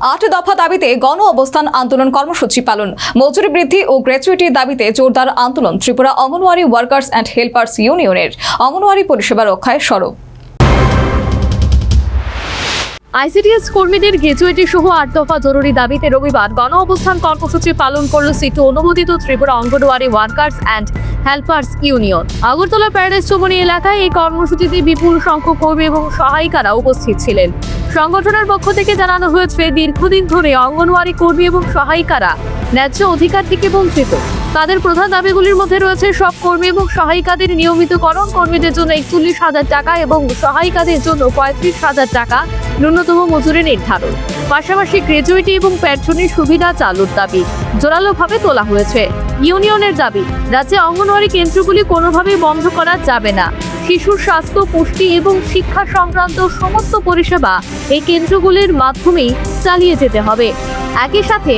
8 দফা দাবিতে গণ অবস্থান আন্দোলন কর্মসূচি পালন। মজুরি বৃদ্ধি ও গ্র্যাচুইটির দাবিতে জোরদার আন্দোলন। Tripura Anganwadi workers and helpers ইউনিয়নের অঙ্গনওয়াড়ি পরিষেবা রক্ষায় সরব। আইসিডিএস কর্মীদের গ্র্যাচুইটি সহ 8 দফা জরুরি দাবিতে রবিবার গণ অবস্থান কর্মসূচি পালন করল সিটু অনুমোদিত Tripura Anganwadi workers and helpers union. Agartala Paradise Chowmuhani এলাকায় এই কর্মসূচিতে বিপুল সংখ্যক কর্মী এবং সহায়িকারা উপস্থিত ছিলেন। সংগঠনের পক্ষ থেকে জানানো হয়েছে, দীর্ঘদিন ধরে অঙ্গনওয়াড়ি কর্মী এবং সহায়িকারা ন্যায্য অধিকার থেকে বঞ্চিত। তাদের প্রধান দাবিগুলির মধ্যে রয়েছে সব কর্মী এবং সহায়িকাদের নিয়মিতকরণ, কর্মীদের জন্য 41,000 টাকা এবং সহায়িকাদের জন্য 35,000 টাকা ন্যূনতম মজুরি নির্ধারণ। পাশাপাশি গ্র্যাচুইটি এবং পেনশনের সুবিধা চালুর দাবি জোরালোভাবে তোলা হয়েছে। ইউনিয়নের দাবি, রাজ্যে অঙ্গনওয়াড়ি কেন্দ্রগুলি কোনোভাবেই বন্ধ করা যাবে না। শিশুর স্বাস্থ্য, পুষ্টি এবং শিক্ষা সংক্রান্ত সমস্ত পরিষেবা এই কেন্দ্রগুলির মাধ্যমেই চালিয়ে যেতে হবে। একই সাথে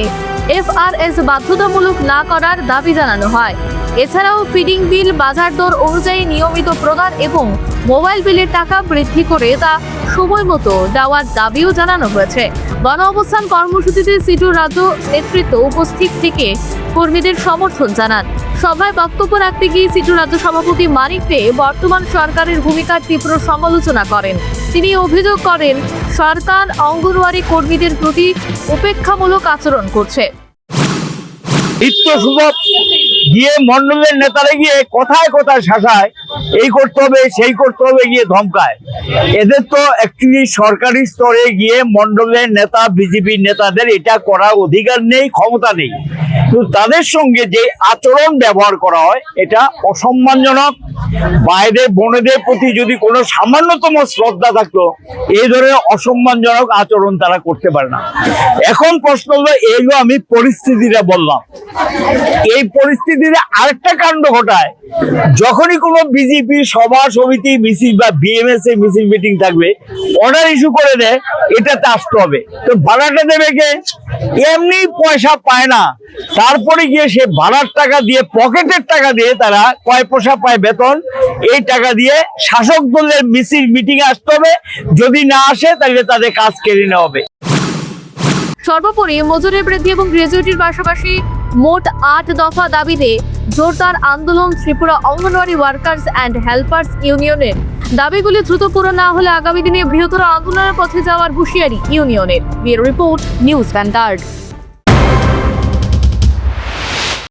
FRS বাধ্যতামূলক না করার দাবি জানানো হয়। এছাড়াও ফিডিং বিল বাজার দর অনুযায়ী নিয়মিত প্রদান এবং মোবাইল বিলের টাকা বৃদ্ধি করে তা সময় মতো দেওয়ার দাবিও জানানো হয়েছে। গণ অবস্থান কর্মসূচিতে সিটু রাজ্য নেতৃত্ব উপস্থিত থেকে কর্মীদের সমর্থন জানান। সভায় বক্তব্য রাখতে গিয়ে সিটু রাজ্য সভাপতি মানিক দে বর্তমান সরকারের ভূমিকার তীব্র সমালোচনা করেন। তিনি অভিযোগ করেন, সরকার অঙ্গনওয়াড়ি কর্মীদের প্রতি উপেক্ষামূলক আচরণ করছে। গিয়ে মন্ডলের নেতারা গিয়ে কোথায় কোথায় শাসায়, এই করতে হবে সেই করতে হবে গিয়ে ধমকায়। এদের তো অ্যাকচুয়ালি সরকারি স্তরে গিয়ে মন্ডলের নেতা, বিজেপির নেতাদের এটা করার অধিকার নেই, ক্ষমতা নেই। কিন্তু তাদের সঙ্গে যে আচরণ ব্যবহার করা হয় এটা অসম্মানজনক। বাইরের বোনেদের প্রতি যদি কোনো সামান্যতম শ্রদ্ধা থাকতো, এই ধরনের অসম্মানজনক আচরণ তারা করতে পারে না। এখন প্রশ্ন হলো, এইগুলো আমি পরিস্থিতিটা বললাম, এই পরিস্থিতিতে আরেকটা কাণ্ড ঘটায়। যখনই কোনো বিজেপি সভা সমিতি মিছিল বা BMS এ মিছিল মিটিং থাকবে, অর্ডার ইস্যু করে দেয়, এটাতে আসতে হবে। তো ভাড়াটা দেবে কে? এমনি পয়সা পায় না, তারপরে গিয়ে সে ভাড়ার টাকা দিয়ে, পকেটের টাকা দিয়ে তারা কয় পয়সা পায় বেতন, এই টাকা দিয়ে শাসক দলের মিছিল মিটিং আসতে হবে। যদি না আসে তাহলে তাদের কাজ কেড়ে নেওয়া হবে। সর্বোপরি মজুরি বৃদ্ধি এবং গ্র্যাচুইটির পাশাপাশি মোট 8 দফা দাবিতে জোরদার আন্দোলন। Tripura Anganwadi workers and helpers ইউনিয়নের দাবিগুলি দ্রুত পূরণ না হলে আগামী দিনে বৃহত্তর আন্দোলনের পথে যাওয়ার হুঁশিয়ারি ইউনিয়নের। Bureau report, news vanguard.